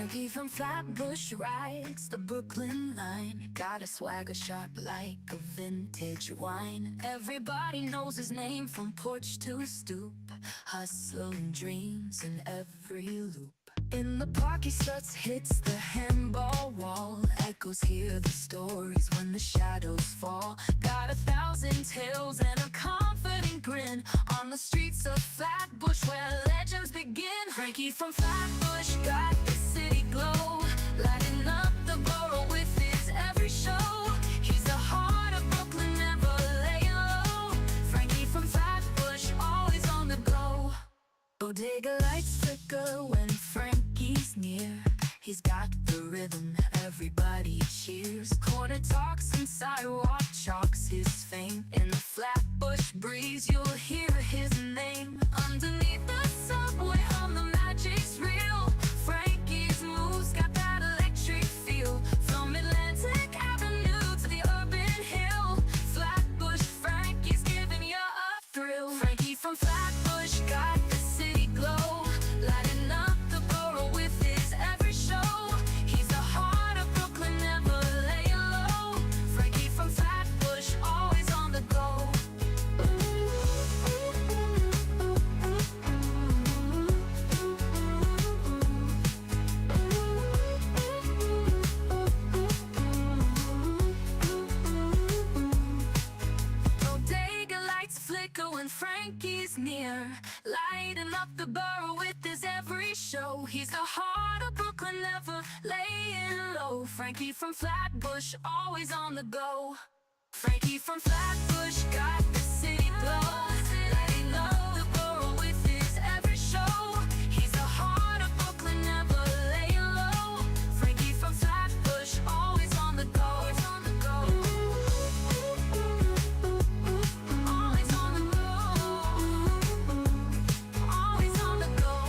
Frankie from Flatbush rides the Brooklyn line. Got a swagger sharp like a vintage wine. Everybody knows his name from porch to stoop. Hustle and dreams in every loop. In the park he starts, hits the handball wall. Echoes hear the stories when the shadows fall. Got 1,000 tales and a confident grin. On the streets of Flatbush where legends begin. Frankie from Flatbush got the city glow, lighting up the borough with his every show. He's the heart of Brooklyn, never laying low. Frankie from Flatbush, always on the go. Bodega lights flicker when Frankie's near. He's got the rhythm, everybody cheers. Corner talks and sidewalk chalks his fame. In the Flatbush breeze you'll hear his name. Underneath the subway hum, the magic's real. Frankie's moves got that electric feel. From Atlantic Avenue to the urban hill, Flatbush Frankie's giving you a thrill. Frankie from Flatbush got the city glow, lighting up the borough with his every show. He's the heart of Brooklyn, never laying low. Frankie from Flatbush, always on the go. Bodega lights flicker when Frankie's near, lighting up the borough with his every show. He's the heart of Brooklyn, never laying low. Frankie from Flatbush, always on the go. Frankie from Flatbush got the city glow, lighting up the borough with his every show. He's the heart of Brooklyn, never laying low. Frankie from Flatbush, always on the go. Always on the go. Always on the go. Always on the go.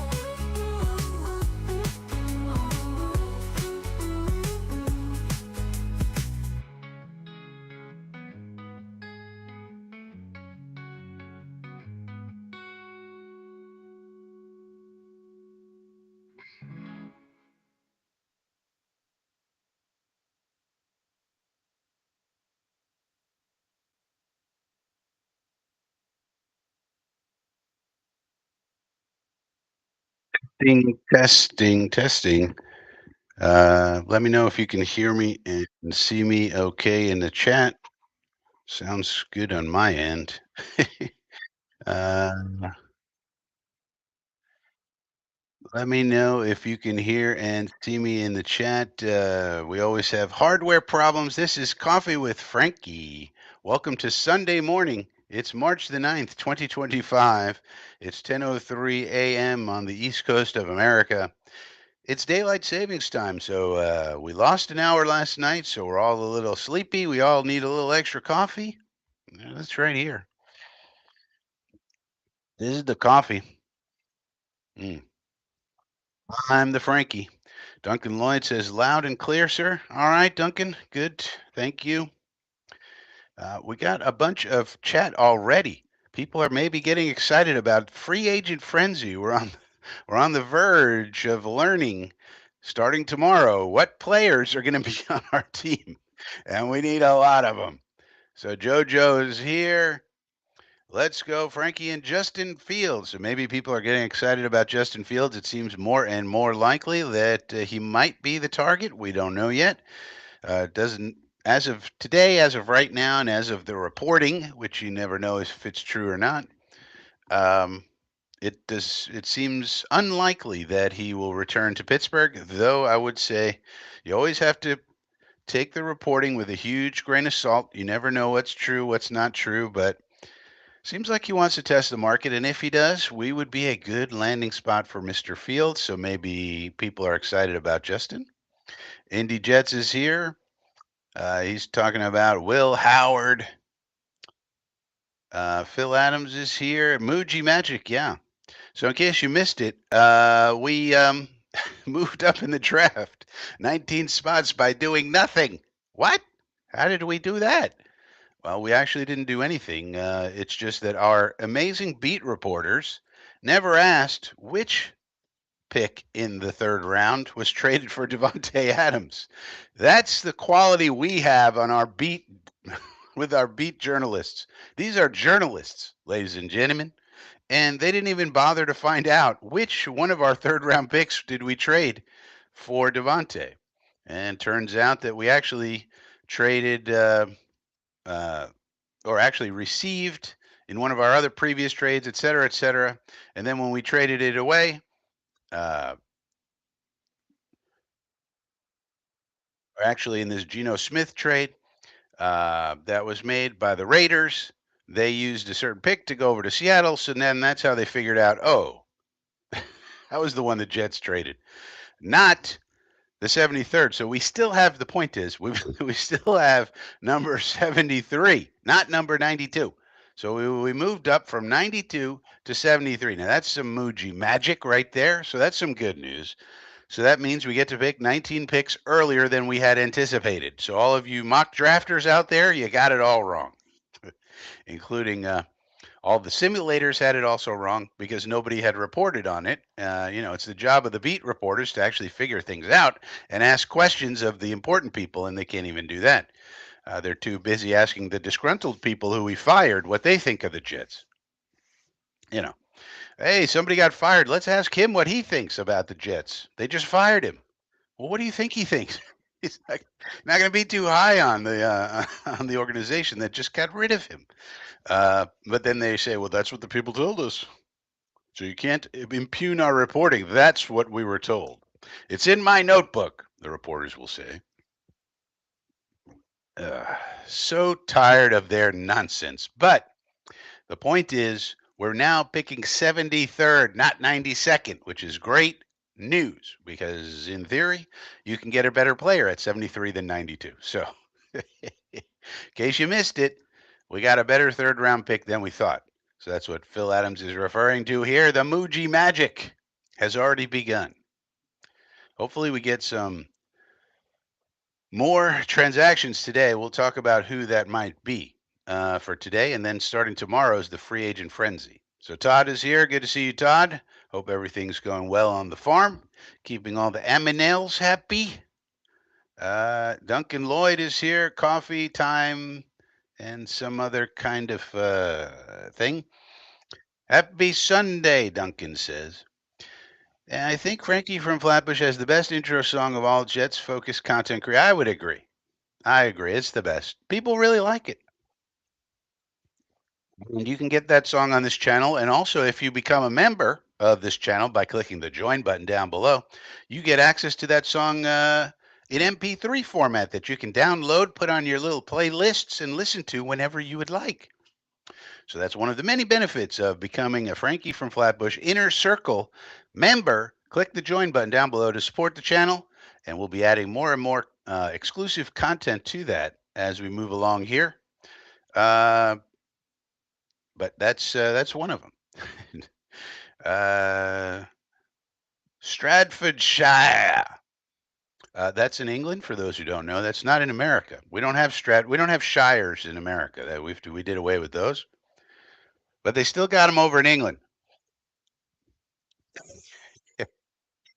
Testing. Let me know if you can hear me and see me okay in the chat. Sounds good on my end. uh, Let me know if you can hear and see me in the chat. We always have hardware problems. This is Coffee with Frankie. Welcome to Sunday morning. It's March the 9th, 2025. It's 10:03 a.m. on the East Coast of America. It's daylight savings time, so we lost an hour last night, so we're all a little sleepy. We all need a little extra coffee. Yeah, that's right here. This is the coffee. Mm. I'm the Frankie. Duncan Lloyd says loud and clear, sir. All right, Duncan. Good. Thank you. We got a bunch of chat already. People are maybe getting excited about free agent frenzy. We're on the verge of learning starting tomorrow what players are going to be on our team, and we need a lot of them. So JoJo is here. Let's go, Frankie and Justin Fields. So maybe people are getting excited about Justin Fields. It seems more and more likely that he might be the target. We don't know yet. Doesn't as of today, as of right now, and as of the reporting, which you never know if it's true or not. Um, it does. It seems unlikely that he will return to Pittsburgh. Though I would say, you always have to take the reporting with a huge grain of salt. You never know what's true, what's not true, but seems like he wants to test the market, and if he does, we would be a good landing spot for Mr. Fields. So maybe people are excited about Justin. Indy Jets is here. He's talking about Will Howard. Phil Adams is here. Muji Magic, yeah. So in case you missed it, we moved up in the draft 19 spots by doing nothing. What? How did we do that? Well, we actually didn't do anything. It's just that our amazing beat reporters never asked which pick in the third round was traded for Devontae Adams. That's the quality we have on our beat with our beat journalists. These are journalists, ladies and gentlemen, and they didn't even bother to find out which one of our third round picks did we trade for Devontae. And turns out that we actually traded uh, or actually received in one of our other previous trades, et cetera, et cetera. And then when we traded it away, uh, or actually in this Geno Smith trade that was made by the Raiders, they used a certain pick to go over to Seattle. So then that's how they figured out, oh, that was the one the Jets traded, not the 73rd. So we still have, the point is, we still have number 73, not number 92. So we moved up from 92 to 73. Now that's some Muji magic right there. So that's some good news. So that means we get to pick 19 picks earlier than we had anticipated. So all of you mock drafters out there, you got it all wrong, including all the simulators had it also wrong because nobody had reported on it. It's the job of the beat reporters to actually figure things out and ask questions of the important people, and they can't even do that. They're too busy asking the disgruntled people who we fired what they think of the Jets. You know, hey, somebody got fired. Let's ask him what he thinks about the Jets. They just fired him. Well, what do you think he thinks? He's not going to be too high on the on the organization that just got rid of him. But then they say, well, that's what the people told us. So you can't impugn our reporting. That's what we were told. It's in my notebook, the reporters will say. Uh, so tired of their nonsense. But the point is, we're now picking 73rd, not 92nd, which is great news because, in theory, you can get a better player at 73 than 92. So, in case you missed it, we got a better third round pick than we thought. So that's what Phil Adams is referring to here. The Muji magic has already begun. Hopefully, we get some more transactions today. We'll talk about who that might be for today. And then starting tomorrow is the free agent frenzy. So Todd is here. Good to see you, Todd. Hope everything's going well on the farm. Keeping all the aminels happy. Duncan Lloyd is here. Coffee time and some other kind of thing. Happy Sunday, Duncan says. And I think Frankie from Flatbush has the best intro song of all Jets focused content creators. I would agree. I agree. It's the best. People really like it. And you can get that song on this channel. And also, if you become a member of this channel by clicking the join button down below, you get access to that song in MP3 format that you can download, put on your little playlists, and listen to whenever you would like. So that's one of the many benefits of becoming a Frankie from Flatbush Inner Circle member. Click the join button down below to support the channel, and we'll be adding more and more exclusive content to that as we move along here. But that's one of them. Stratfordshire. That's in England. For those who don't know, that's not in America. We don't have We don't have shires in America. That we did away with those, but they still got them over in England.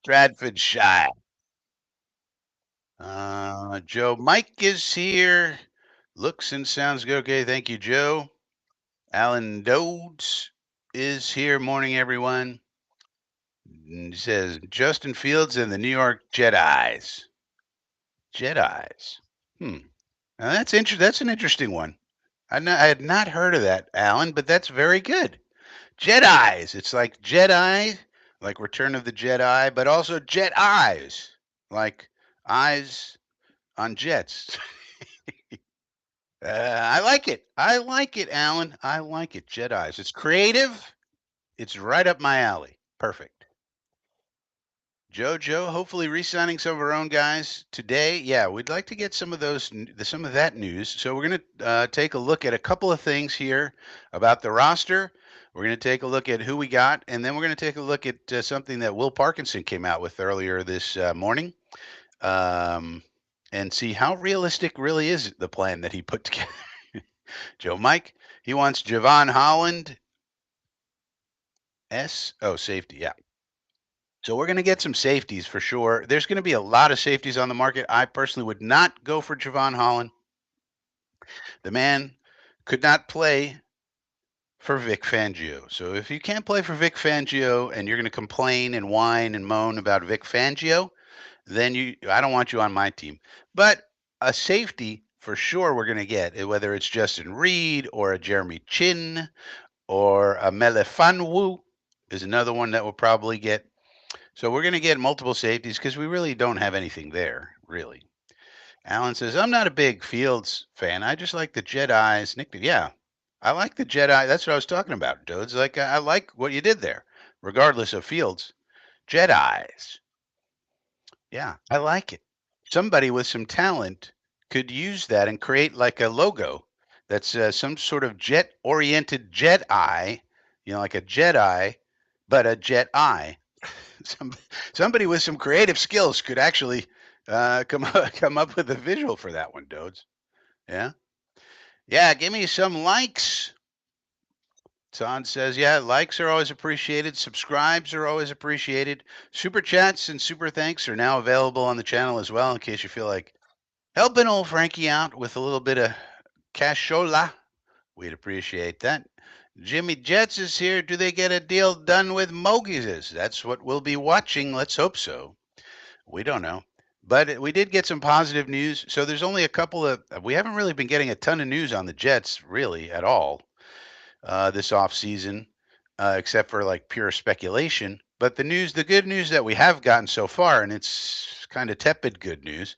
Stratfordshire. Joe Mike is here. Looks and sounds good. Okay, thank you, Joe. Alan Dodes is here. Morning, everyone. He says Justin Fields and the New York Jedis. Jedis. Hmm. Now that's an interesting one. I had not heard of that, Alan, but that's very good. Jedis. It's like Jedi, like Return of the Jedi, but also Jet Eyes, like eyes on jets. I like it. I like it, Alan. I like it. Jedis. It's creative. It's right up my alley. Perfect. JoJo, hopefully re-signing some of our own guys today. Yeah, we'd like to get some of some of that news. So we're going to take a look at a couple of things here about the roster. We're going to take a look at who we got, and then we're going to take a look at something that Will Parkinson came out with earlier this morning, and see how realistic really is the plan that he put together. Joe Mike, he wants Javon Holland. Safety, yeah. So we're going to get some safeties for sure. There's going to be a lot of safeties on the market. I personally would not go for Javon Holland. The man could not play for Vic Fangio. So if you can't play for Vic Fangio and you're going to complain and whine and moan about Vic Fangio, then I don't want you on my team. But a safety for sure we're going to get, whether it's Justin Reed or a Jeremy Chin or a Melefanwu is another one that we'll probably get. So we're going to get multiple safeties because we really don't have anything there, really. Alan says, I'm not a big Fields fan. I just like the Jedi's nickname. Yeah, I like the Jedi. That's what I was talking about, dudes. Like, I like what you did there, regardless of Fields. Jedi's. Yeah, I like it. Somebody with some talent could use that and create like a logo that's some sort of jet oriented Jedi, like a Jedi, but a Jet Eye. Some, somebody with some creative skills could actually come up with a visual for that one, Dodes. Yeah. Yeah, give me some likes. Todd says, yeah, likes are always appreciated. Subscribes are always appreciated. Super chats and super thanks are now available on the channel as well in case you feel like helping old Frankie out with a little bit of cashola. We'd appreciate that. Jimmy Jets is here. Do they get a deal done with Mogies? That's what we'll be watching. Let's hope so. We don't know. But we did get some positive news. So there's only a couple of, we haven't really been getting a ton of news on the Jets, really, at all this off season, except for like pure speculation. But the good news that we have gotten so far, and it's kind of tepid good news,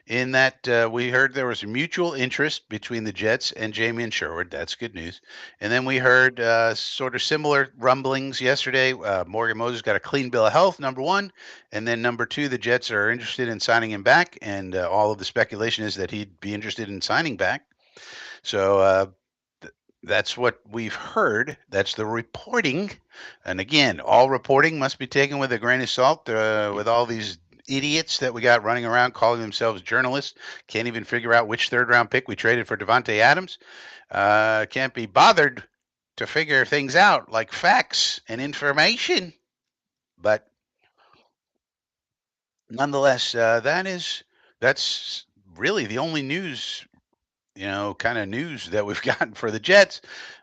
in that we heard there was a mutual interest between the Jets and Jamie Sherwood. That's good news. And then we heard sort of similar rumblings yesterday. Morgan Moses got a clean bill of health, number one. And then number two, the Jets are interested in signing him back. And all of the speculation is that he'd be interested in signing back. So that's what we've heard. That's the reporting. And again, all reporting must be taken with a grain of salt with all these idiots that we got running around calling themselves journalists. Can't even figure out which third round pick we traded for Devontae Adams. Can't be bothered to figure things out like facts and information. But nonetheless, that's really the only news kind of news that we've gotten for the Jets.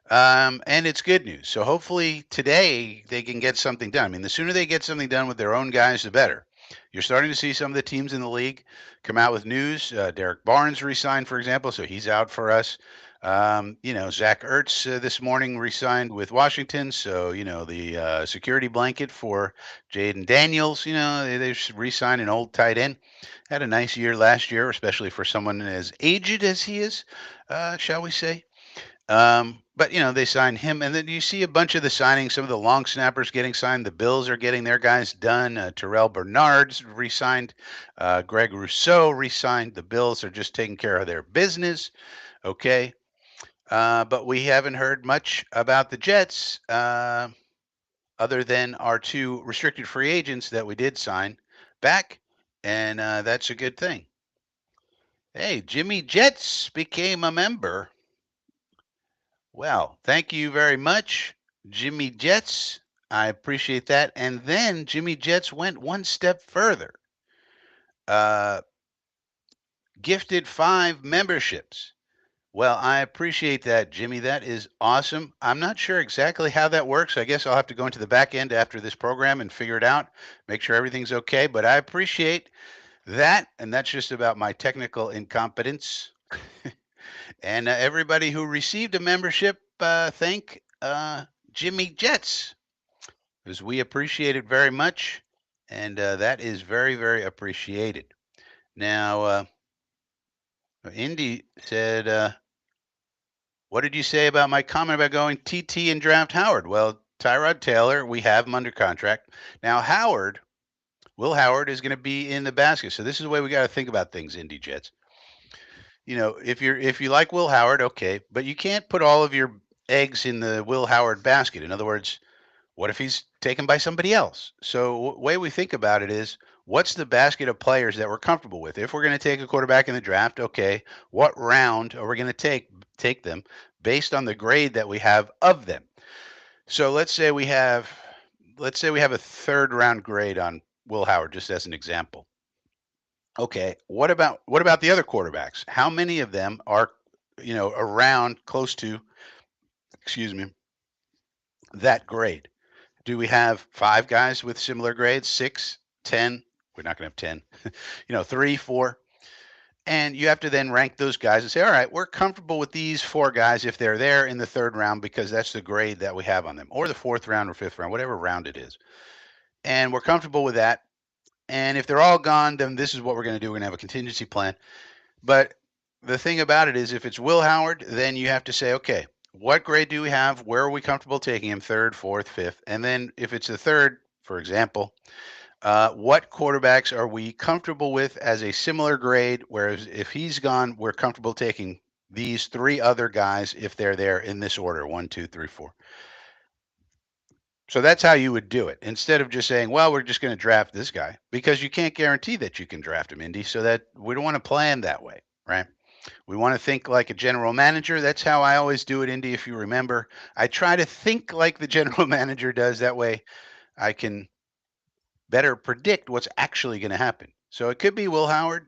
And it's good news. So hopefully today they can get something done. I mean, the sooner they get something done with their own guys, the better. You're starting to see some of the teams in the league come out with news. Derek Barnes resigned, for example, so he's out for us. Zach Ertz this morning resigned with Washington, so the security blanket for Jaden Daniels. They re-signed an old tight end. Had a nice year last year, especially for someone as aged as he is, shall we say. But they signed him, and then you see a bunch of the signings. Some of the long snappers getting signed. The Bills are getting their guys done. Terrell Bernard's re-signed. Greg Rousseau re-signed. The Bills are just taking care of their business. Okay, but we haven't heard much about the Jets, other than our two restricted free agents that we did sign back, and that's a good thing. Hey, Jimmy Jets became a member. Well, thank you very much, Jimmy Jets. I appreciate that. And then Jimmy Jets went one step further. Uh, Gifted 5 memberships. Well, I appreciate that, Jimmy. That is awesome. I'm not sure exactly how that works. I guess I'll have to go into the back end after this program and figure it out, make sure everything's okay. But I appreciate that. And that's just about my technical incompetence. And everybody who received a membership, thank Jimmy Jets, because we appreciate it very much. And that is very, very appreciated. Now, Indy said, what did you say about my comment about going TT and draft Howard? Well, Tyrod Taylor, we have him under contract. Now, Will Howard is going to be in the basket. So this is the way we got to think about things, Indy Jets. If you like Will Howard, okay, but you can't put all of your eggs in the Will Howard basket. In other words, what if he's taken by somebody else? So the way we think about it is, what's the basket of players that we're comfortable with? If we're going to take a quarterback in the draft, okay, what round are we going to take them based on the grade that we have of them? So let's say we have let's say we have a third round grade on Will Howard, just as an example. Okay, what about the other quarterbacks? How many of them are, around close to, excuse me, that grade? Do we have five guys with similar grades? Six, 10? We're not going to have 10. Three, four. And you have to then rank those guys and say, all right, we're comfortable with these four guys if they're there in the third round because that's the grade that we have on them, or the fourth round or fifth round, whatever round it is. And we're comfortable with that. And if they're all gone, then this is what we're going to do. We're going to have a contingency plan. But the thing about it is, if it's Will Howard, then you have to say, okay, what grade do we have? Where are we comfortable taking him? Third, fourth, fifth. And then if it's the third, for example, what quarterbacks are we comfortable with as a similar grade? Whereas if he's gone, we're comfortable taking these three other guys if they're there in this order: one, two, three, four. So that's how you would do it instead of just saying, well, we're just going to draft this guy, because you can't guarantee that you can draft him, Indy. So that we don't want to plan that way, right? We want to think like a general manager. That's how I always do it, Indy. If you remember, I try to think like the general manager does. That way I can better predict what's actually going to happen. So it could be Will Howard,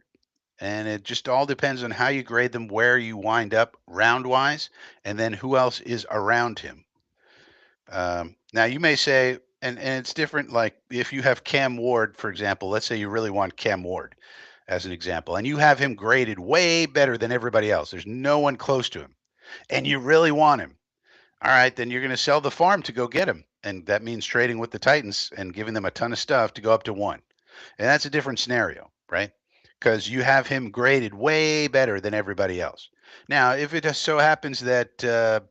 and it just all depends on how you grade them, where you wind up round wise, and then who else is around him. Now you may say, and it's different. Like if you have Cam Ward, for example, let's say you really want Cam Ward as an example, and you have him graded way better than everybody else. There's no one close to him, and you really want him. All right, then you're going to sell the farm to go get him, and that means trading with the Titans and giving them a ton of stuff to go up to one. And that's a different scenario, right? Because you have him graded way better than everybody else. Now, if it just so happens that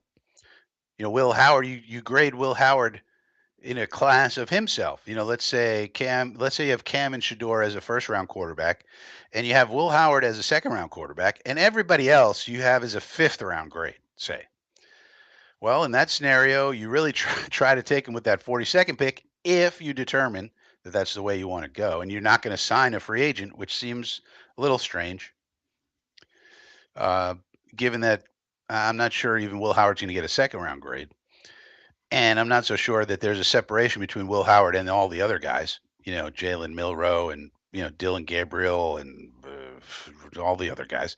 Will Howard, you grade Will Howard in a class of himself. Let's say you have Cam and Shador as a first round quarterback, and you have Will Howard as a second round quarterback, and everybody else you have as a fifth round grade, say. Well, in that scenario, you really try to take him with that 42nd pick if you determine that that's the way you want to go, and you're not going to sign a free agent, which seems a little strange, uh, given that I'm not sure even Will Howard's going to get a second round grade. And I'm not so sure that there's a separation between Will Howard and all the other guys, Jalen Milrow and, Dylan Gabriel and all the other guys.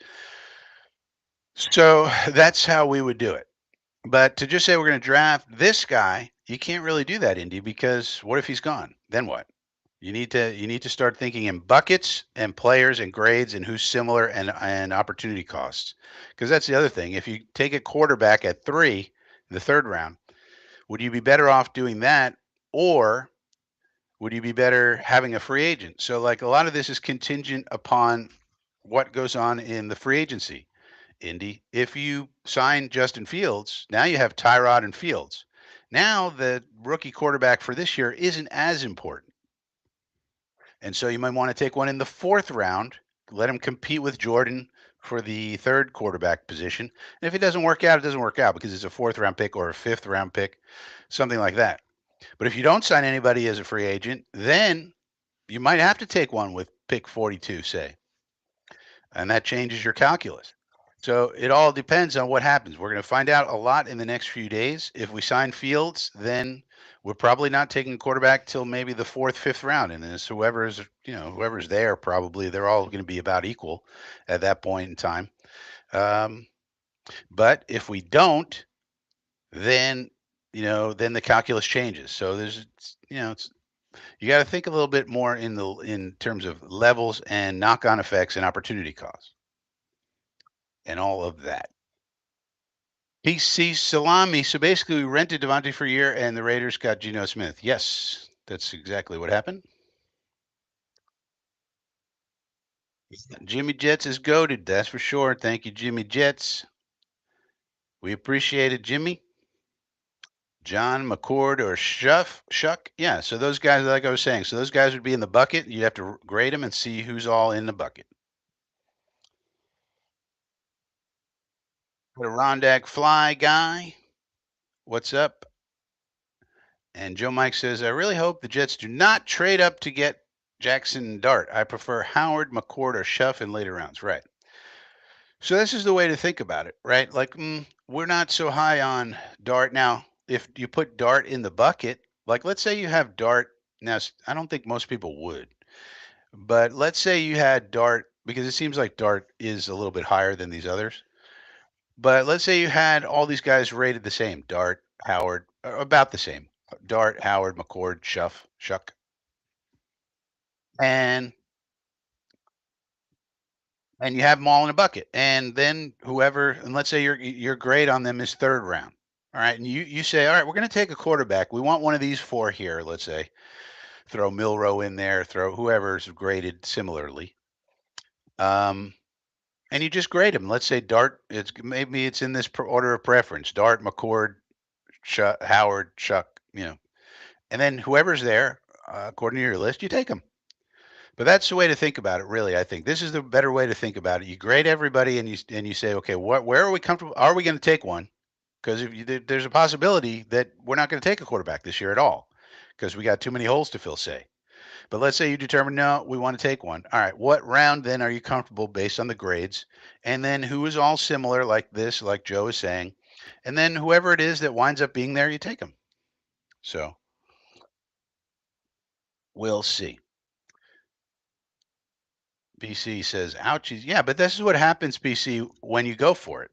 So that's how we would do it. But to just say we're going to draft this guy, you can't really do that, Indy, because what if he's gone? Then what? You need to start thinking in buckets and players and grades and who's similar and opportunity costs. Because that's the other thing. If you take a quarterback at 3 in the third round, would you be better off doing that, or would you be better having a free agent? So, like, a lot of this is contingent upon what goes on in the free agency, Indy. If you sign Justin Fields, now you have Tyrod and Fields. Now the rookie quarterback for this year isn't as important. And so you might want to take one in the fourth round, let him compete with Jordan for the third quarterback position. And if it doesn't work out, it doesn't work out because it's a fourth round pick or a fifth round pick, something like that. But if you don't sign anybody as a free agent, then you might have to take one with pick 42, say, and that changes your calculus. So it all depends on what happens. We're going to find out a lot in the next few days. If we sign Fields, then we're probably not taking a quarterback till maybe the fourth, fifth round. And it's whoever's there, probably they're all going to be about equal at that point in time. Um, but if we don't, then then the calculus changes. So you got to think a little bit more in terms of levels and knock-on effects and opportunity costs and all of that. PC Salami. So basically, we rented Devontae for a year, and the Raiders got Geno Smith. Yes, that's exactly what happened. Jimmy Jets is goaded, that's for sure. Thank you, Jimmy Jets. We appreciate it, Jimmy. John McCord or Shuck. Yeah, so those guys, like I was saying, so those guys would be in the bucket. You have to grade them and see who's all in the bucket. What a Rondak Fly guy. What's up? And Joe Mike says, I really hope the Jets do not trade up to get Jackson Dart. I prefer Howard, McCord, or Shuff in later rounds. Right. So this is the way to think about it, right? Like, we're not so high on Dart. Now, if you put Dart in the bucket, Like, let's say you have Dart. Now, I don't think most people would, but let's say you had Dart because it seems like Dart is a little bit higher than these others. But let's say you had all these guys rated the same: Dart, Howard, about the same. Dart, Howard, McCord, Shuck, and you have them all in a bucket. And then whoever, and let's say your grade on them is third round. All right, and you say, all right, we're going to take a quarterback. We want one of these four here. Let's say throw Milrow in there, throw whoever's graded similarly. Um, and you just grade them. Let's say Dart. It's maybe it's in this order of preference: Dart, McCord, Howard, Shuck. And then whoever's there, according to your list, you take them. But that's the way to think about it, really. I think this is the better way to think about it. You grade everybody, and you say, okay, where are we comfortable? Are we going to take one? Because there's a possibility that we're not going to take a quarterback this year at all, because we got too many holes to fill. Say, but let's say you determine no, we want to take one. All right, what round then are you comfortable based on the grades, and then who is all similar like this, like Joe is saying, and then whoever it is that winds up being there, you take them. So we'll see. PC says, ouchies. Yeah, but this is what happens, PC, when you go for it.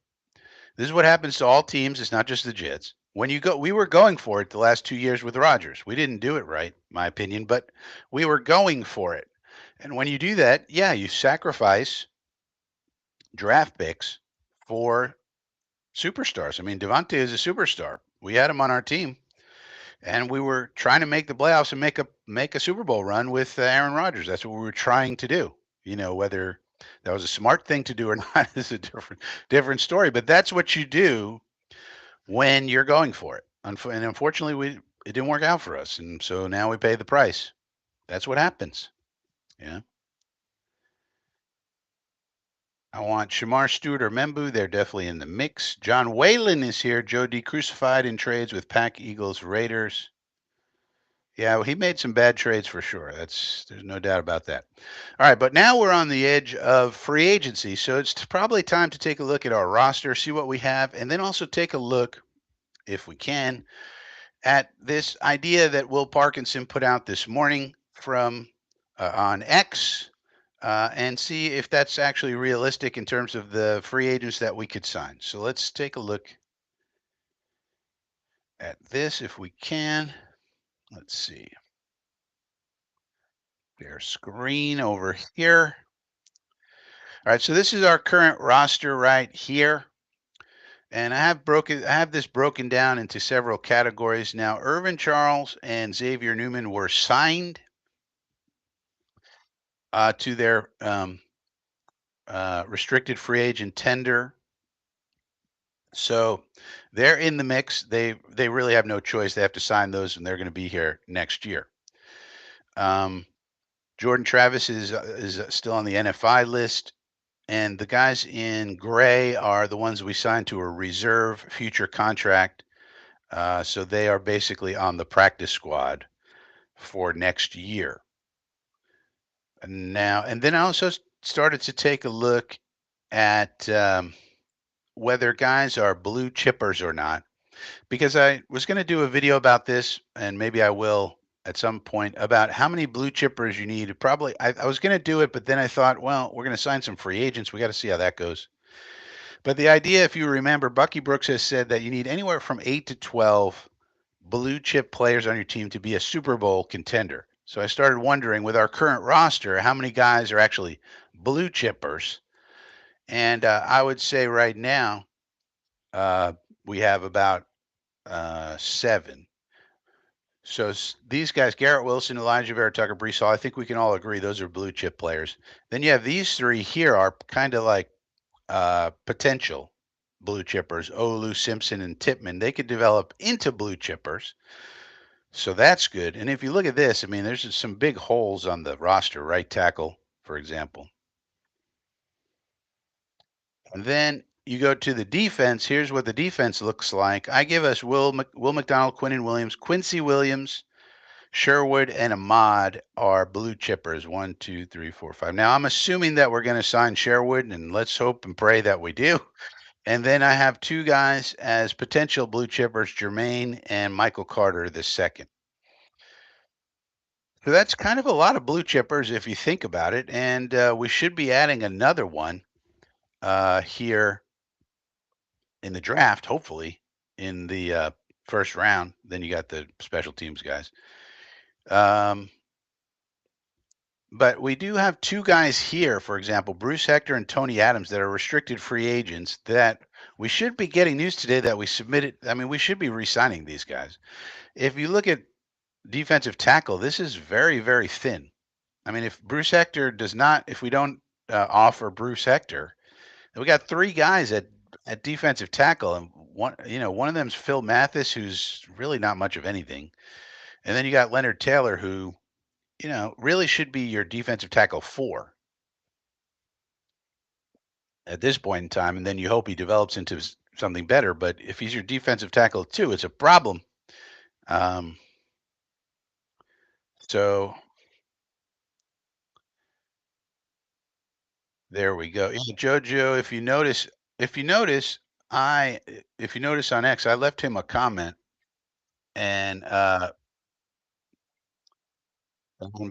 This is what happens to all teams. It's not just the Jets. When you go, we were going for it the last 2 years with Rodgers. We didn't do it right, my opinion, but we were going for it. And when you do that, yeah, you sacrifice draft picks for superstars. I mean, Devontae is a superstar. We had him on our team, and we were trying to make the playoffs and make a Super Bowl run with Aaron Rodgers. That's what we were trying to do. Whether that was a smart thing to do or not is a different story. But that's what you do when you're going for it. And unfortunately, it didn't work out for us, and so now we pay the price. That's what happens. Yeah. I want Shamar Stewart or Membu. They're definitely in the mix. John Whalen is here. Joe D. Crucified in trades with Pack Eagles Raiders. Yeah, well, he made some bad trades for sure. There's no doubt about that. All right, but now we're on the edge of free agency, so it's probably time to take a look at our roster, see what we have, and then also take a look, if we can, at this idea that Will Parkinson put out this morning from on X, and see if that's actually realistic in terms of the free agents that we could sign. So let's take a look at this if we can. Let's see. Share screen over here. All right, so this is our current roster right here. And I have this broken down into several categories. Now, Irvin Charles and Xavier Newman were signed to their restricted free agent tender. So they're in the mix. They really have no choice. They have to sign those, and they're going to be here next year. Um, Jordan Travis is still on the NFI list, and the guys in gray are the ones we signed to a reserve future contract. So they are basically on the practice squad for next year. And then I also started to take a look at whether guys are blue chippers or not, because I was going to do a video about this, and maybe I will at some point, about how many blue chippers you need. Probably, I was going to do it, but then I thought, well, we're going to sign some free agents. We got to see how that goes. But the idea, if you remember, Bucky Brooks has said that you need anywhere from 8 to 12 blue chip players on your team to be a Super Bowl contender. So I started wondering, with our current roster, how many guys are actually blue chippers? And I would say right now, uh, we have about 7. So these guys, Garrett Wilson, Elijah Vera Tucker, Brees Hall, I think we can all agree those are blue chip players. Then you have these three here are kind of like potential blue chippers: Olu, Simpson, and Tippmann. They could develop into blue chippers. So that's good. And if you look at this, I mean, there's some big holes on the roster. Right tackle, for example. And then you go to the defense. Here's what the defense looks like. I give us Will McDonald, Quinnen Williams, Quincy Williams, Sherwood, and Ahmad are blue chippers. 1, 2, 3, 4, 5. Now I'm assuming that we're going to sign Sherwood, and let's hope and pray that we do. And then I have two guys as potential blue chippers: Jermaine and Michael Carter the second. So that's kind of a lot of blue chippers if you think about it, and we should be adding another one here in the draft, hopefully in the first round. Then you got the special teams guys. Um, but we do have two guys here, for example, Bruce Hector and Tony Adams, that are restricted free agents that we should be getting news today that we submitted. I mean, we should be re-signing these guys. If you look at defensive tackle, this is very, very thin. I mean, if Bruce Hector does not, if we don't offer Bruce Hector, we got three guys at defensive tackle, and one of them's Phil Mathis, who's really not much of anything, and then you got Leonard Taylor, who really should be your defensive tackle four at this point in time, and then you hope he develops into something better. But if he's your defensive tackle two, it's a problem. Um, so there we go. Yeah, Jojo, if you notice, I if you notice on X, I left him a comment, and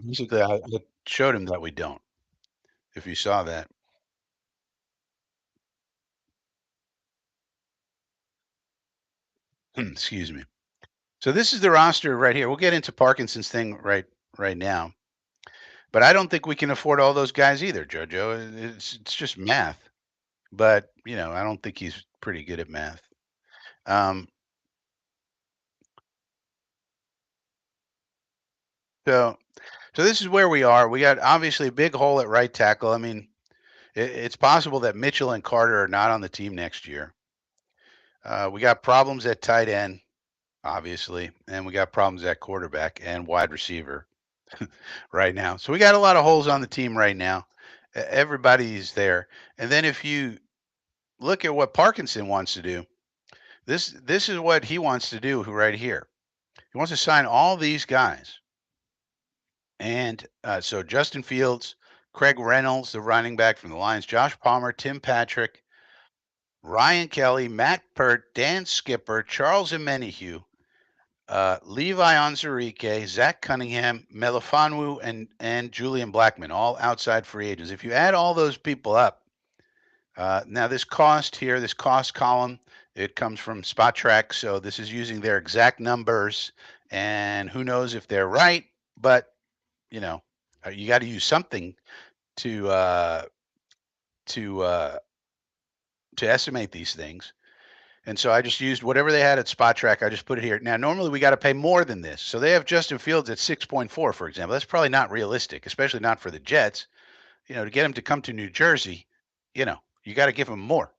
basically I showed him that we don't. If you saw that, excuse me. So this is the roster right here. We'll get into Parkinson's thing right now, but I don't think we can afford all those guys either, Jojo. It's just math. But I don't think he's pretty good at math. Um, so so this is where we are. We got obviously a big hole at right tackle. I mean, it's possible that Mitchell and Carter are not on the team next year. We got problems at tight end, obviously, and we got problems at quarterback and wide receiver right now. So we got a lot of holes on the team right now. Everybody's there. And then if you look at what Parkinson wants to do, this is what he wants to do right here. He wants to sign all these guys. And so Justin Fields, Craig Reynolds, the running back from the Lions, Josh Palmer, Tim Patrick, Ryan Kelly, Matt Pert, Dan Skipper, Charles Emmenihue, Levi Onzarike, Zach Cunningham, Melifonwu, and Julian Blackman, all outside free agents. If you add all those people up, now this cost here, this cost column, it comes from Spot Track, so this is using their exact numbers, and who knows if they're right, but you know, you got to use something to uh, to uh, to estimate these things. And so I just used whatever they had at Spot Track. I just put it here. Now, normally we got to pay more than this. So they have Justin Fields at 6.4, for example. That's probably not realistic, especially not for the Jets. To get him to come to New Jersey, you got to give him more.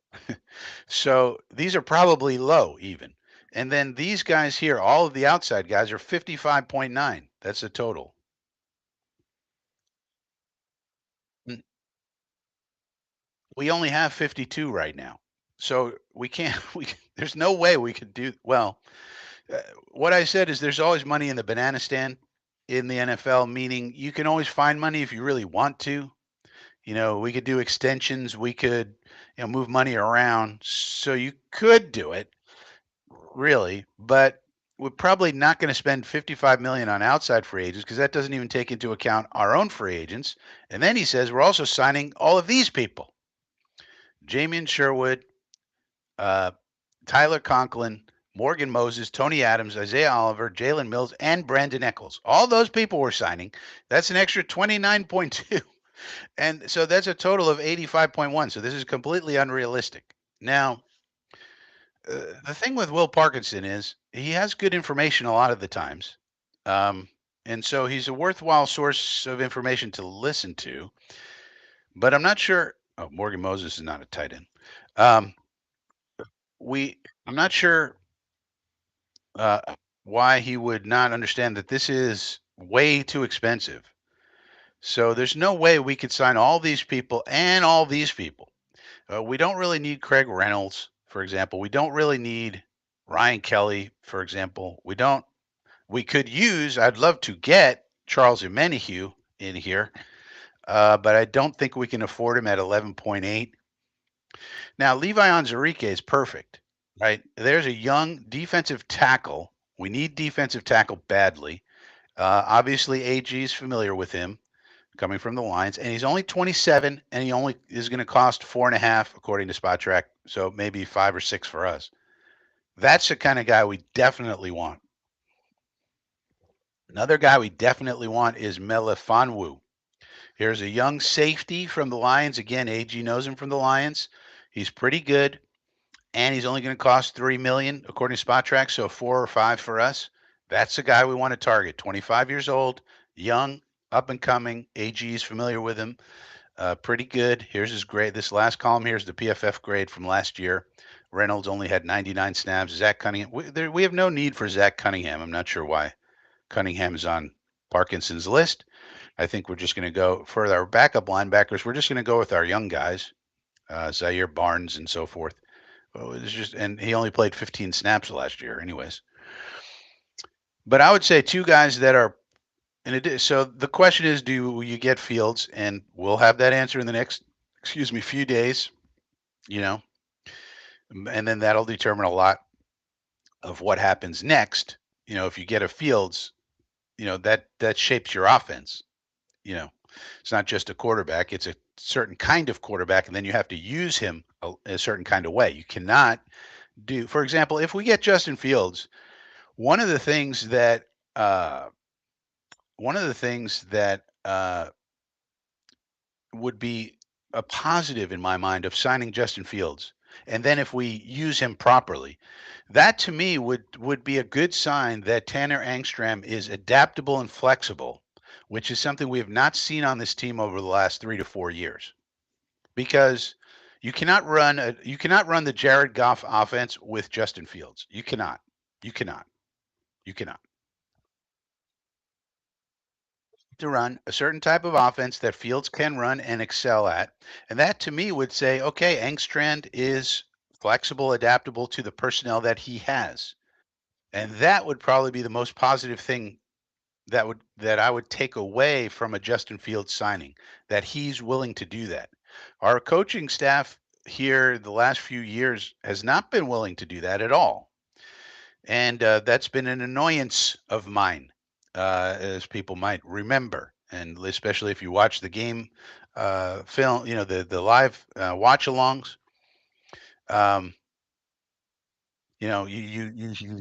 So these are probably low even. And then these guys here, all of the outside guys are 55.9. That's the total. Mm, We only have 52 right now. So we can't, there's no way we could do, well, uh, what I said is there's always money in the banana stand in the NFL, meaning you can always find money if you really want to. We could do extensions, we could, move money around. So you could do it, really, but we're probably not going to spend 55 million on outside free agents because that doesn't even take into account our own free agents. And then he says we're also signing all of these people: Jamian Sherwood, uh, Tyler Conklin, Morgan Moses, Tony Adams, Isaiah Oliver, Jalen Mills, and Brandon Eccles. All those people we're signing. That's an extra 29.2. And so that's a total of 85.1. So this is completely unrealistic. Now, the thing with Will Parkinson is he has good information a lot of the times. Um, and so he's a worthwhile source of information to listen to. But I'm not sure. Oh, Morgan Moses is not a tight end. Um, I'm not sure uh, why he would not understand that this is way too expensive. So there's no way we could sign all these people and all these people. We don't really need Craig Reynolds, for example. We don't really need Ryan Kelly, for example. We don't. We could use. I'd love to get Charles Emmenihue in here, but I don't think we can afford him at 11.8. Now Levi Onzarike is perfect, right? There's a young defensive tackle. We need defensive tackle badly. Obviously, AG is familiar with him coming from the Lions, and he's only 27, and he only is going to cost 4.5 according to Spot Track, so maybe 5 or 6 for us. That's the kind of guy we definitely want. Another guy we definitely want is Melifonwu. Here's a young safety from the Lions. Again, AG knows him from the Lions. He's pretty good, and he's only going to cost 3 million according to Spot Track, so 4 or 5 for us. That's the guy we want to target. 25 years old, young, up and coming. AG is familiar with him. Pretty good. Here's his grade. This last column here is the PFF grade from last year. Reynolds only had 99 snaps. Zach Cunningham. We have no need for Zach Cunningham. I'm not sure why Cunningham is on Parkinson's list. I think we're just going to go for our backup linebackers. We're just going to go with our young guys, Zaire Barnes and so forth. Well, it's just, and he only played 15 snaps last year, anyways. But I would say two guys that are, and it, so the question is, do you get Fields? And we'll have that answer in the next, few days. You know, and then that'll determine a lot of what happens next. If you get a Fields, that shapes your offense. You know, it's not just a quarterback; it's a certain kind of quarterback, and then you have to use him a certain kind of way. You cannot do, for example, if we get Justin Fields, one of the things that uh, one of the things that would be a positive in my mind of signing Justin Fields, and then if we use him properly, that to me would be a good sign that Tanner Angstrom is adaptable and flexible, which is something we have not seen on this team over the last 3 to 4 years. Because you cannot run the Jared Goff offense with Justin Fields. You cannot. You cannot. You cannot. To run a certain type of offense that Fields can run and excel at. And that to me would say, okay, Engstrand is flexible, adaptable to the personnel that he has. And that would probably be the most positive thing that I would take away from a Justin Fields signing, that he's willing to do that. Our coaching staff here the last few years has not been willing to do that at all. And that's been an annoyance of mine, as people might remember, and especially if you watch the game film, the live watch-alongs. Um, you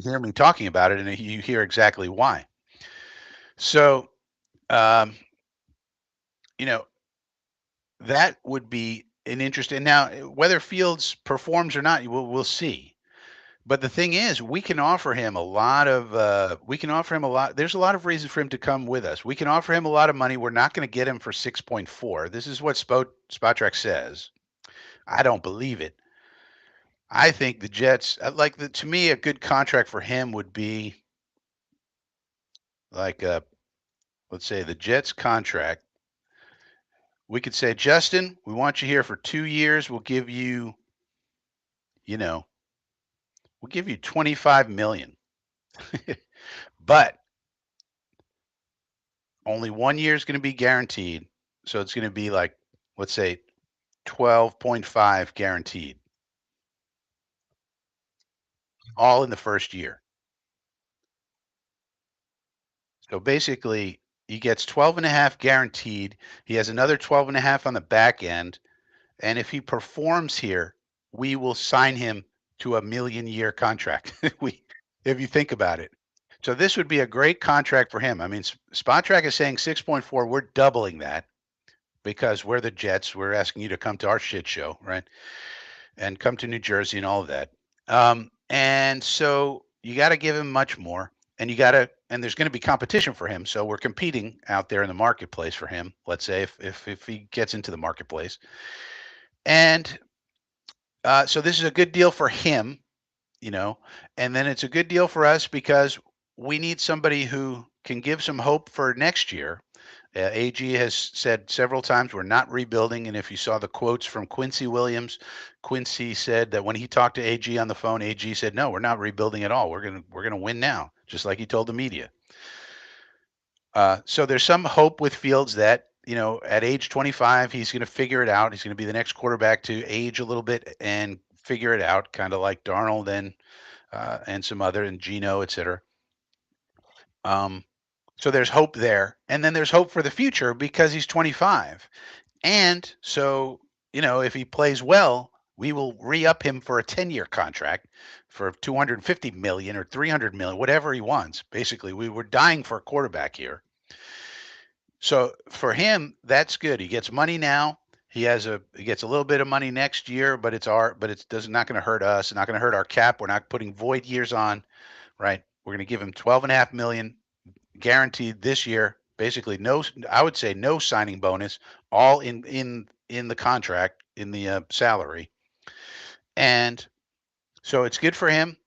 hear me talking about it, and you hear exactly why. So, um, you know, that would be an interesting. Now, whether Fields performs or not, we'll see. But the thing is, we can offer him a lot of. We can offer him a lot. There's a lot of reasons for him to come with us. We can offer him a lot of money. We're not going to get him for 6.4. This is what Spotrac says. I don't believe it. I think the Jets, to me, a good contract for him would be like, let's say the Jets contract. We could say, Justin, we want you here for 2 years. You know, we'll give you 25 million, but only 1 year is going to be guaranteed. So it's going to be like, let's say 12.5 guaranteed, all in the first year. So basically, he gets 12 and a half guaranteed. He has another 12 and a half on the back end. And if he performs here, we will sign him to a million-year contract. If you think about it. So this would be a great contract for him. I mean, Spotrac is saying 6.4. We're doubling that because we're the Jets. We're asking you to come to our shit show, right? And come to New Jersey and all of that. And so you got to give him much more, and and there's going to be competition for him. So we're competing out there in the marketplace for him. Let's say if he gets into the marketplace, and so this is a good deal for him, you know, and then it's a good deal for us because we need somebody who can give some hope for next year. AG has said several times we're not rebuilding, and if you saw the quotes from Quincy Williams, Quincy said that when he talked to AG on the phone, AG said, "No, we're not rebuilding at all. We're gonna win now," just like he told the media. So there's some hope with Fields that at age 25 he's going to figure it out. He's going to be the next quarterback to age a little bit and figure it out, kind of like Darnold and some other and Geno, etc. Um, So there's hope there. And then there's hope for the future because he's 25. And so, if he plays well, we will re-up him for a 10-year contract for 250 million or 300 million, whatever he wants. Basically, we were dying for a quarterback here. So for him, that's good. He gets money now. He gets a little bit of money next year, but it's does not going to hurt us. It's not going to hurt our cap. We're not putting void years on, right? We're going to give him 12.5 million guaranteed this year. Basically, no, I would say no signing bonus, all in the contract in the salary, and so it's good for him.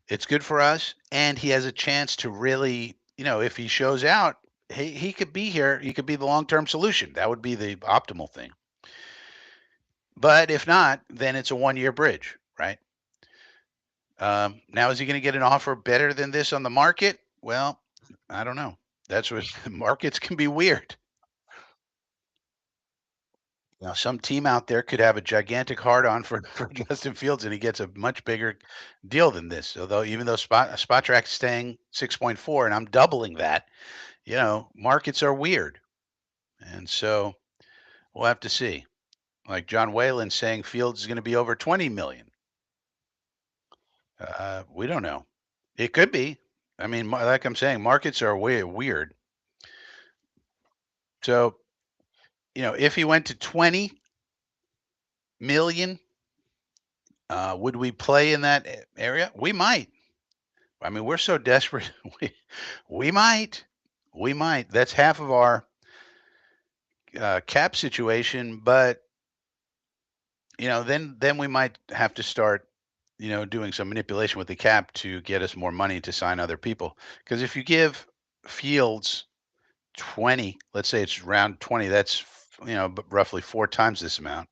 It's good for us, and he has a chance to really, if he shows out, he could be here. He could be the long term solution. That would be the optimal thing. But if not, then it's a 1 year bridge, right? Now, is he going to get an offer better than this on the market? Well, I don't know. That's what markets can be weird. Now, some team out there could have a gigantic hard on for, for Justin Fields, and he gets a much bigger deal than this. Although, even though spot track's staying 6.4, and I'm doubling that, markets are weird, and so we'll have to see. Like John Whalen saying Fields is going to be over 20 million. We don't know. It could be. I mean, like I'm saying, markets are weird. So, if he went to 20 million, would we play in that area? We might. I mean, we're so desperate. We, we might. We might. That's half of our cap situation, but then we might have to start, doing some manipulation with the cap to get us more money to sign other people. Because if you give Fields 20, let's say it's around 20, that's roughly 4 times this amount.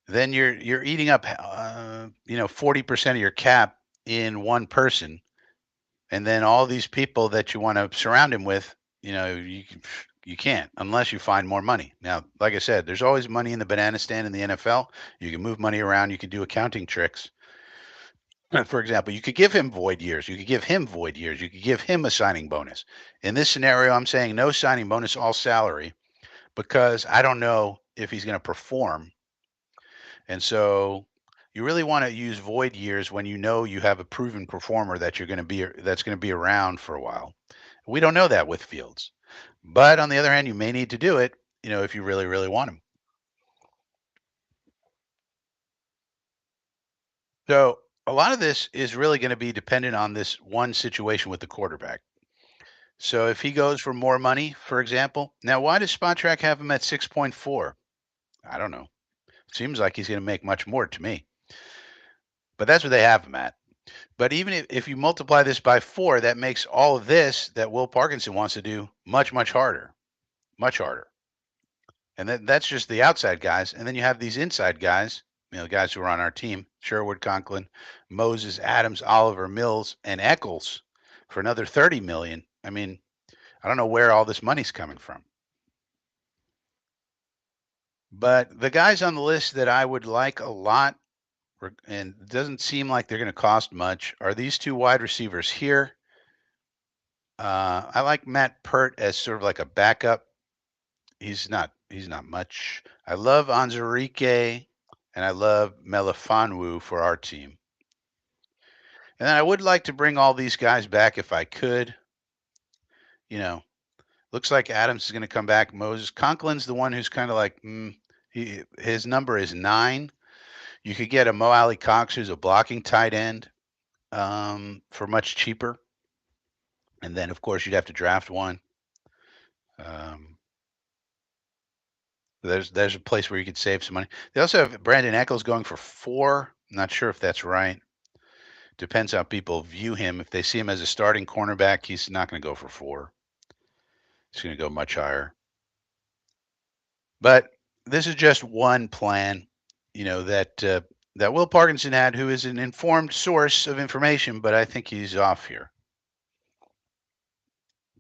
Then you're eating up 40% of your cap in one person, and then all these people that you want to surround him with, you can't unless you find more money. Now, like I said, there's always money in the banana stand in the NFL. You can move money around. You can do accounting tricks. For example, you could give him void years. You could give him void years. You could give him a signing bonus. In this scenario, I'm saying no signing bonus, all salary, because I don't know if he's going to perform. And so you really want to use void years when you know you have a proven performer that's going to be around for a while. We don't know that with Fields. But on the other hand, you may need to do it, if you really, really want him. So a lot of this is really going to be dependent on this one situation with the quarterback. So if he goes for more money, for example, now why does Spotrac have him at 6.4? I don't know. Seems like he's going to make much more to me. But that's what they have him at. But even if you multiply this by 4, that makes all of this that Will Parkinson wants to do much, much harder. Much harder. And that's just the outside guys. And then you have these inside guys, the guys who are on our team: Sherwood, Conklin, Moses, Adams, Oliver, Mills, and Eccles for another 30 million. I mean, I don't know where all this money's coming from. But the guys on the list that I would like a lot, and it doesn't seem like they're going to cost much, are these two wide receivers here. I like Matt Pert as sort of like a backup. He's not much. I love Anzarike and I love Melifonwu for our team. And then I would like to bring all these guys back if I could. You know, looks like Adams is going to come back. Moses Conklin's the one who's kind of like, his number is 9. You could get a Mo Alley Cox who's a blocking tight end for much cheaper. And then, of course, you'd have to draft one. Um, there's a place where you could save some money. They also have Brandon Eccles going for 4. Not sure if that's right. Depends how people view him. If they see him as a starting cornerback, he's not going to go for 4. He's going to go much higher. But this is just one plan, that Will Parkinson had, who is an informed source of information, but I think he's off here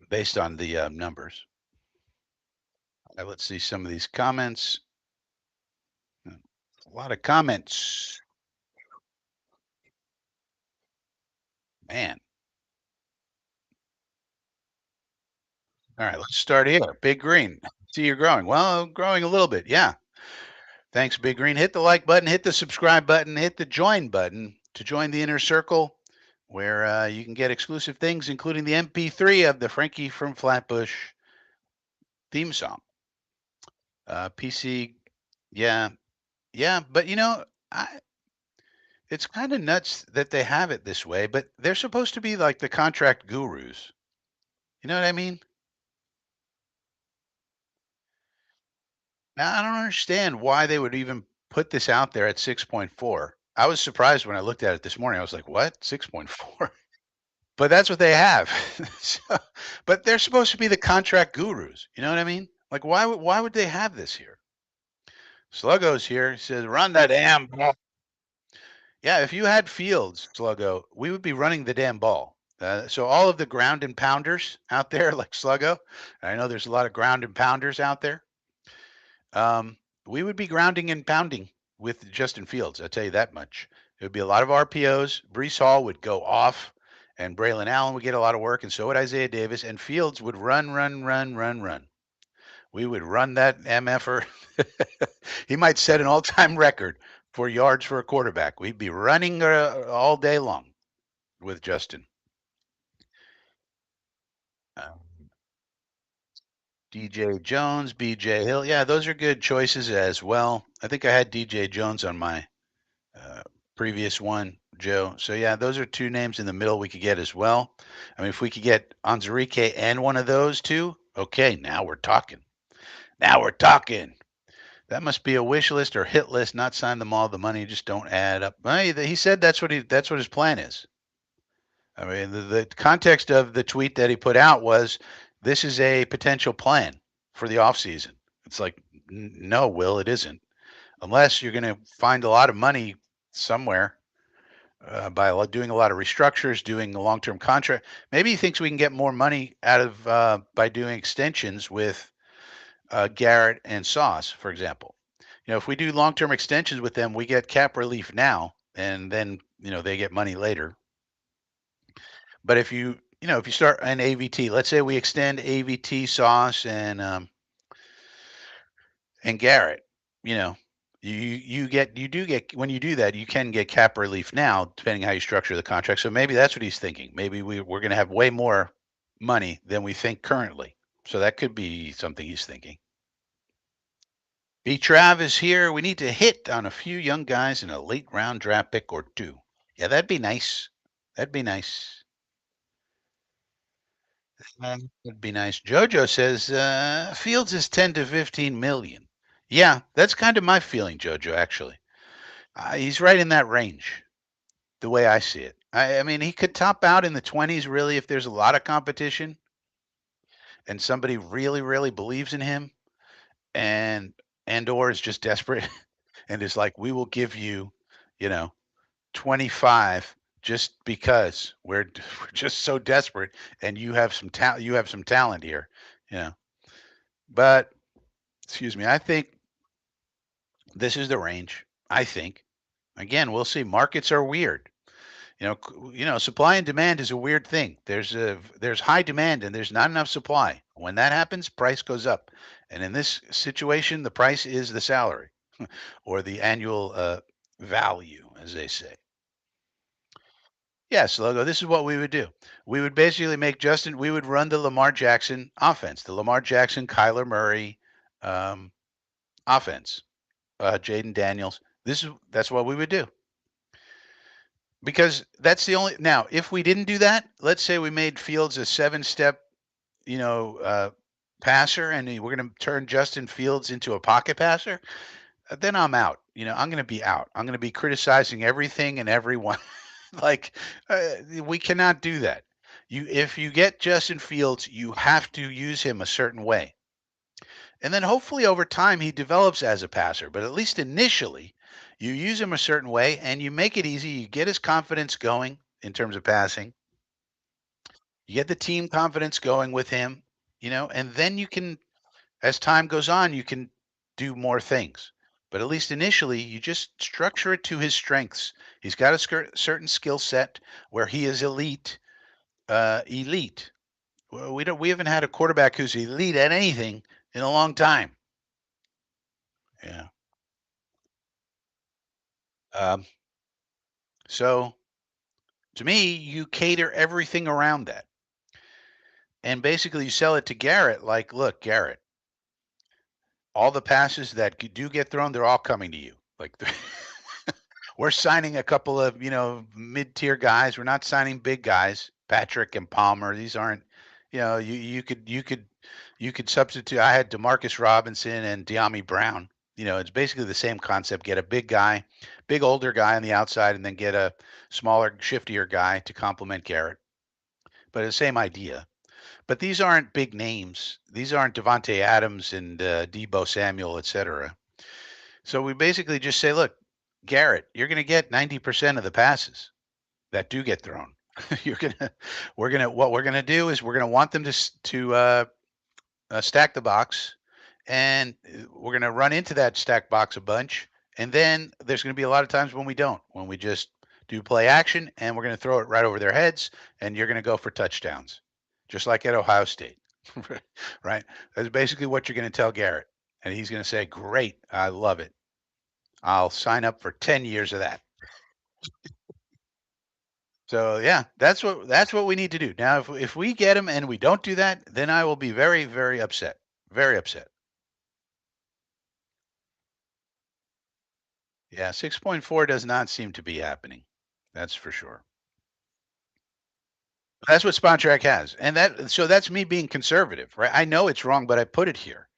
based on the numbers. Let's see some of these comments. A lot of comments. Man. All right, let's start here. Big Green. See, you're growing. Well, growing a little bit. Yeah. Thanks, Big Green. Hit the like button, hit the subscribe button, hit the join button to join the inner circle where you can get exclusive things, including the MP3 of the Frankie from Flatbush theme song. PC, yeah, yeah. But it's kind of nuts that they have it this way, but they're supposed to be like the contract gurus. You know what I mean? Now, I don't understand why they would even put this out there at 6.4. I was surprised when I looked at it this morning. I was like, what? 6.4? But that's what they have. So, but they're supposed to be the contract gurus. You know what I mean? Like, why would they have this here? Sluggo's here. He says, run the damn ball. Yeah, if you had Fields, Sluggo, we would be running the damn ball. So all of the ground and pounders out there, like Sluggo, I know there's a lot of ground and pounders out there. Um, we would be grounding and pounding with Justin Fields. I'll tell you that much. It would be a lot of RPOs. Brees Hall would go off, and Braylon Allen would get a lot of work, and so would Isaiah Davis. And Fields would run, run, run, run, run. We would run that MFer. He might set an all-time record for yards for a quarterback. We'd be running all day long with Justin. Uh, DJ Jones, BJ Hill. Yeah, those are good choices as well. I think I had DJ Jones on my uh, previous one, Joe. So yeah, those are two names in the middle we could get as well. I mean, if we could get Anzarike and one of those two, okay, now we're talking. Now we're talking. That must be a wish list or hit list. Not sign them all. The money just don't add up. He said that's what his plan is. I mean, the context of the tweet that he put out was, "This is a potential plan for the offseason." It's like, no, Will, it isn't. Unless you're going to find a lot of money somewhere by doing a lot of restructures, doing a long-term contract. Maybe he thinks we can get more money out of by doing extensions with Garrett and Sauce, for example. If we do long-term extensions with them, we get cap relief now, and then they get money later. But if you start an AVT, let's say we extend AVT, Sauce, and Garrett, you know, you do get when you do that, you can get cap relief now, depending how you structure the contract. So maybe that's what he's thinking. Maybe we're going to have way more money than we think currently. So that could be something he's thinking. B. Trav is here. We need to hit on a few young guys in a late round draft pick or two. Yeah, that'd be nice. That'd be nice. That'd be nice. Jojo says Fields is 10 to 15 million. Yeah, that's kind of my feeling, Jojo, actually. He's right in that range, the way I see it. I mean, he could top out in the 20s, really, if there's a lot of competition and somebody really, really believes in him and or is just desperate and is like, we will give you, you know, 25 just because we're just so desperate and you have some talent here, you know. But excuse me, I think this is the range. I think. Again, we'll see. Markets are weird. Supply and demand is a weird thing. There's high demand and there's not enough supply. When that happens, price goes up. And in this situation, the price is the salary or the annual value, as they say. Yes, Logo. This is what we would do. We would basically make Justin. We would run the Lamar Jackson offense, the Lamar Jackson, Kyler Murray um, offense. Jaden Daniels. That's what we would do because that's the only. Now, if we didn't do that, let's say we made Fields a seven-step, you know, uh, passer, and we're going to turn Justin Fields into a pocket passer. Then I'm out. I'm going to be out. I'm going to be criticizing everything and everyone. Like, we cannot do that. If you get Justin Fields, you have to use him a certain way. And then hopefully over time he develops as a passer. But at least initially, you use him a certain way and you make it easy. You get his confidence going in terms of passing. You get the team confidence going with him, and then you can, as time goes on, you can do more things. But at least initially, you just structure it to his strengths. He's got a certain skill set where he is elite, Well, we haven't had a quarterback who's elite at anything in a long time. Yeah. Um, so to me, you cater everything around that. And basically you sell it to Garrett like, look, Garrett, all the passes that do get thrown, they're all coming to you. Like we're signing a couple of, mid-tier guys. We're not signing big guys, Patrick and Palmer. These aren't, you could substitute. I had Demarcus Robinson and De'Ami Brown. It's basically the same concept. Get a big guy, big older guy on the outside, and then get a smaller, shiftier guy to complement Garrett. But the same idea. But these aren't big names. These aren't Devontae Adams and Debo Samuel, et cetera. So we basically just say, look, Garrett, you're going to get 90% of the passes that do get thrown. What we're gonna do is we're gonna want them to stack the box, and we're gonna run into that stack box a bunch, and then there's gonna be a lot of times when we don't, when we just do play action, and we're gonna throw it right over their heads, and you're gonna go for touchdowns, just like at Ohio State, right? That's basically what you're gonna tell Garrett, and he's gonna say, "Great, I love it. I'll sign up for 10 years of that." So yeah, that's what we need to do. Now, if we get him and we don't do that, then I will be very very upset. Very upset. Yeah, 6.4 does not seem to be happening. That's for sure. That's what Spontrack has, and that's me being conservative, right? I know it's wrong, but I put it here.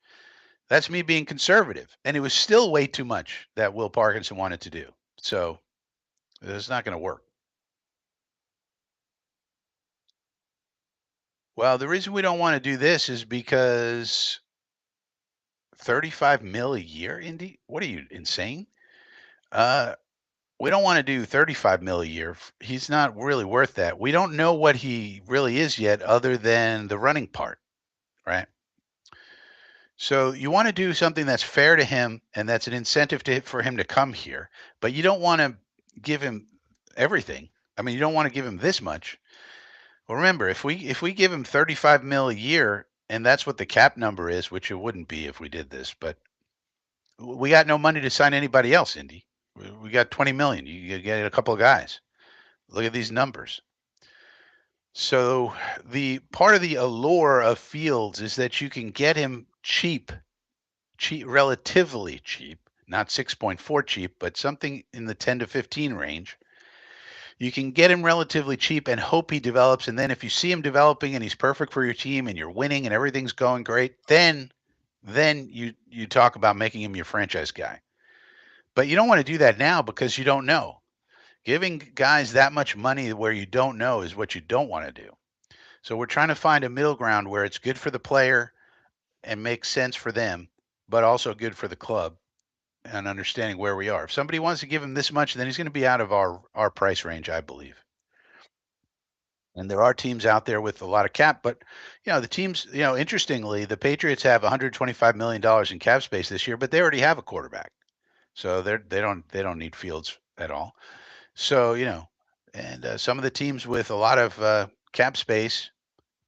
That's me being conservative, and it was still way too much that Will Parkinson wanted to do. So it's not going to work. Well, the reason we don't want to do this is because 35 mil a year, Indy. What are you insane? Uh, we don't want to do 35 mil a year. He's not really worth that. We don't know what he really is yet, other than the running part, right? So you want to do something that's fair to him and that's an incentive for him to come here, but you don't want to give him everything. I mean, you don't want to give him this much. Well, remember, if we give him 35 mil a year, and that's what the cap number is, which it wouldn't be if we did this, but we got no money to sign anybody else, Indy. We got 20 million. You get a couple of guys. Look at these numbers. So the part of the allure of Fields is that you can get him cheap, relatively cheap, not 6.4 cheap, but something in the 10 to 15 range. You can get him relatively cheap and hope he develops. And then if you see him developing and he's perfect for your team and you're winning and everything's going great, then you talk about making him your franchise guy. But you don't want to do that now because you don't know. Giving guys that much money where you don't know is what you don't want to do. So we're trying to find a middle ground where it's good for the player and makes sense for them, but also good for the club and understanding where we are. If somebody wants to give him this much, then he's going to be out of our price range, I believe. And there are teams out there with a lot of cap, but the teams, interestingly, the Patriots have $125 million in cap space this year, but they already have a quarterback, so they don't need Fields at all. So and some of the teams with a lot of cap space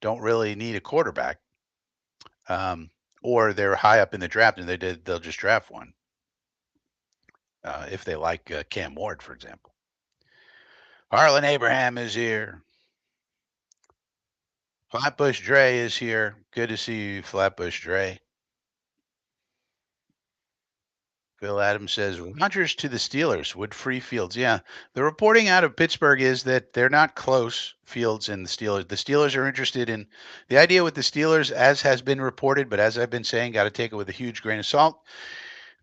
don't really need a quarterback, um, or they're high up in the draft and they'll just draft one if they like Cam Ward, for example. Harlan Abraham is here. Flatbush Dre is here. Good to see you, Flatbush Dre. Phil Adams says Rodgers to the Steelers would free Fields. Yeah, the reporting out of Pittsburgh is that they're not close. Fields and the Steelers. The Steelers are interested in the idea with the Steelers, as has been reported, but as I've been saying, got to take it with a huge grain of salt.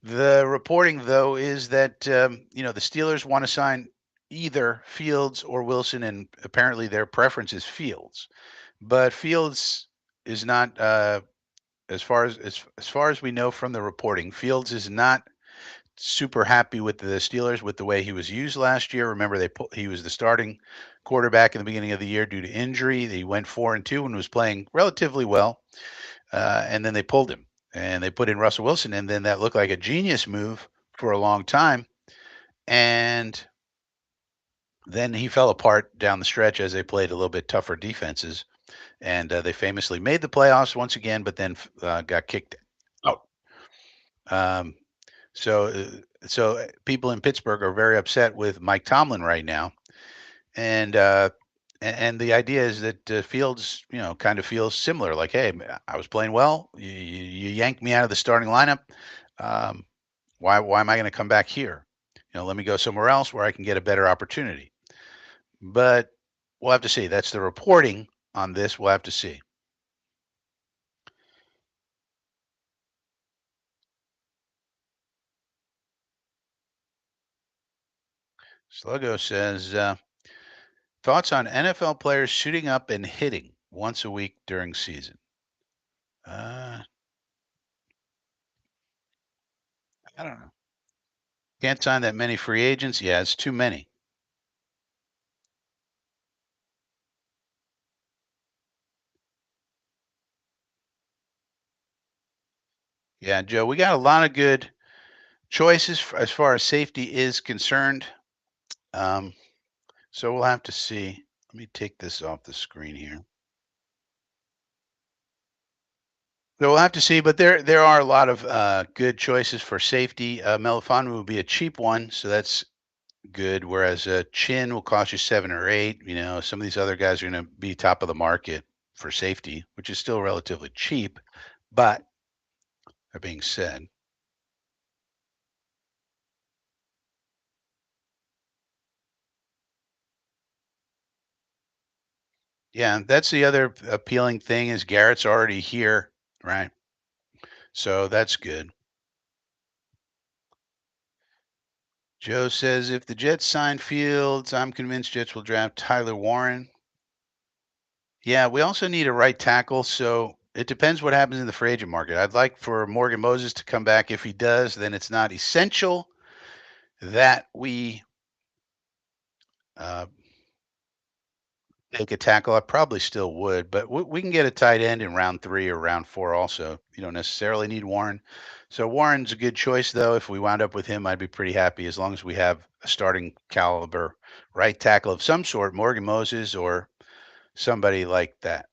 The reporting, though, is that the Steelers want to sign either Fields or Wilson, and apparently their preference is Fields. But Fields is not, as far as we know from the reporting, Fields is not super happy with the Steelers with the way he was used last year. Remember, he was the starting quarterback in the beginning of the year due to injury. He went 4-2 and was playing relatively well, and then they pulled him and they put in Russell Wilson, and then that looked like a genius move for a long time, and then he fell apart down the stretch as they played a little bit tougher defenses. and they famously made the playoffs once again, but then got kicked out. Um, so people in Pittsburgh are very upset with Mike Tomlin right now, and and the idea is that Fields, kind of feels similar. Like, hey, I was playing well. You yanked me out of the starting lineup. Um, why am I going to come back here? Let me go somewhere else where I can get a better opportunity. But we'll have to see. That's the reporting on this. We'll have to see. Sluggo says, thoughts on NFL players shooting up and hitting once a week during season. Uh, I don't know. Can't sign that many free agents. Yeah, it's too many. Yeah, Joe, we got a lot of good choices as far as safety is concerned. Um, so we'll have to see. Let me take this off the screen here. So we'll have to see, but there are a lot of good choices for safety. Melifonwu will be a cheap one, so that's good. Whereas Chin will cost you 7 or 8. Some of these other guys are going to be top of the market for safety, which is still relatively cheap. But that being said, yeah, that's the other appealing thing is Garrett's already here, right? So that's good. Joe says if the Jets sign Fields, I'm convinced Jets will draft Tyler Warren. Yeah, we also need a right tackle, so it depends what happens in the free agent market. I'd like for Morgan Moses to come back. If he does, then it's not essential that we uh, take a tackle. I probably still would, but we can get a tight end in round 3 or round 4 also. You don't necessarily need Warren. So Warren's a good choice, though. If we wound up with him, I'd be pretty happy as long as we have a starting caliber right tackle of some sort, Morgan Moses or somebody like that.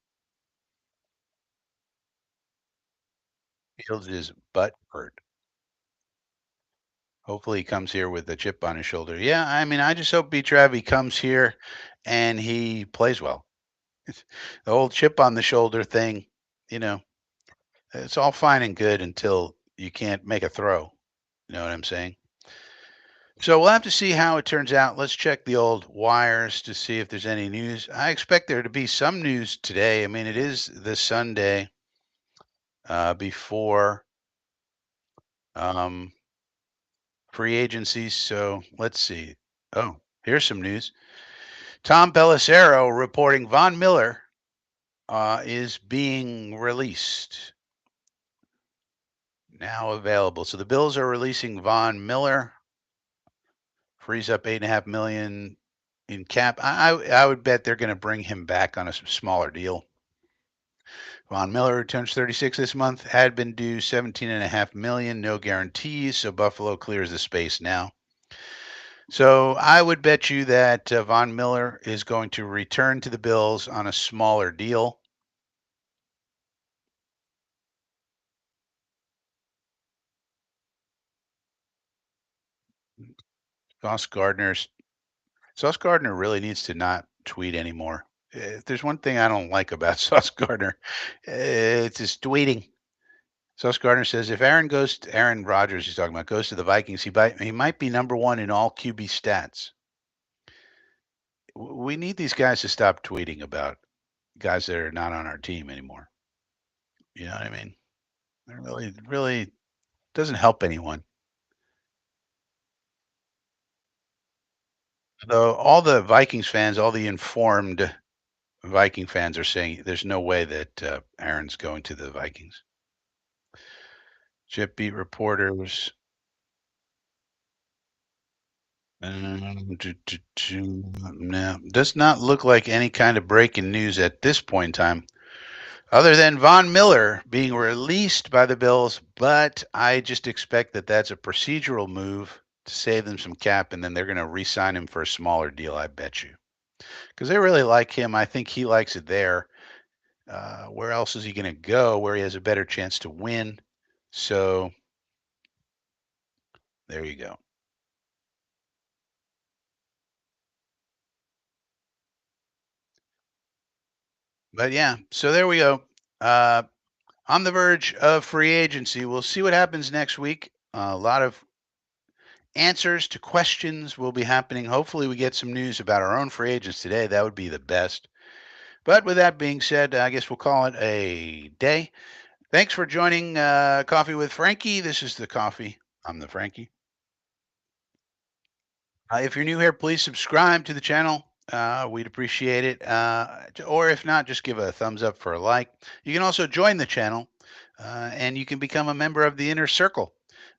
Fields is butt hurt. Hopefully he comes here with a chip on his shoulder. Yeah, I mean, I just hope B. Trav comes here and he plays well. The old chip on the shoulder thing, you know, it's all fine and good until you can't make a throw. You know what I'm saying? So we'll have to see how it turns out. Let's check the old wires to see if there's any news. I expect there to be some news today. I mean, it is the Sunday before um, free agency. So let's see. Oh, here's some news. Tom Pelissero reporting Von Miller is being released now available. So the Bills are releasing Von Miller, frees up 8.5 million in cap. I would bet they're going to bring him back on a smaller deal. Von Miller, who turns 36 this month, had been due 17.5 million, no guarantees. So Buffalo clears the space now. So I would bet you that Von Miller is going to return to the Bills on a smaller deal. Sauce Gardner's Sauce Gardner really needs to not tweet anymore. If there's one thing I don't like about Sauce Gardner, it's his tweeting. Sauce Gardner says if Aaron Rodgers, he's talking about, goes to the Vikings, he might be number one in all QB stats. We need these guys to stop tweeting about guys that are not on our team anymore. You know what I mean? It really doesn't help anyone. Though all the Vikings fans, all the informed Viking fans are saying there's no way that Aaron's going to the Vikings. Chip beat reporters. No, does not look like any kind of breaking news at this point in time, other than Von Miller being released by the Bills. But I just expect that that's a procedural move to save them some cap, and then they're going to re-sign him for a smaller deal. I bet you, because they really like him. I think he likes it there, Where else is he going to go where he has a better chance to win? So there you go. But yeah, so there we go. Uh, on the verge of free agency. We'll see what happens next week. A lot of answers to questions will be happening. Hopefully, we get some news about our own free agents today. That would be the best. But with that being said, I guess we'll call it a day. Thanks for joining Coffee with Frankie. This is the coffee. I'm the Frankie. If you're new here, please subscribe to the channel. We'd appreciate it. Or if not, just give a thumbs up for a like. You can also join the channel and you can become a member of the inner circle,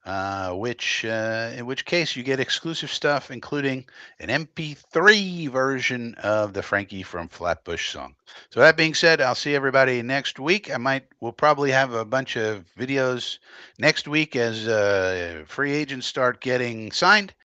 in which case you get exclusive stuff, including an MP3 version of the Frankie from Flatbush song. So that being said, I'll see everybody next week. We'll probably have a bunch of videos next week as free agents start getting signed.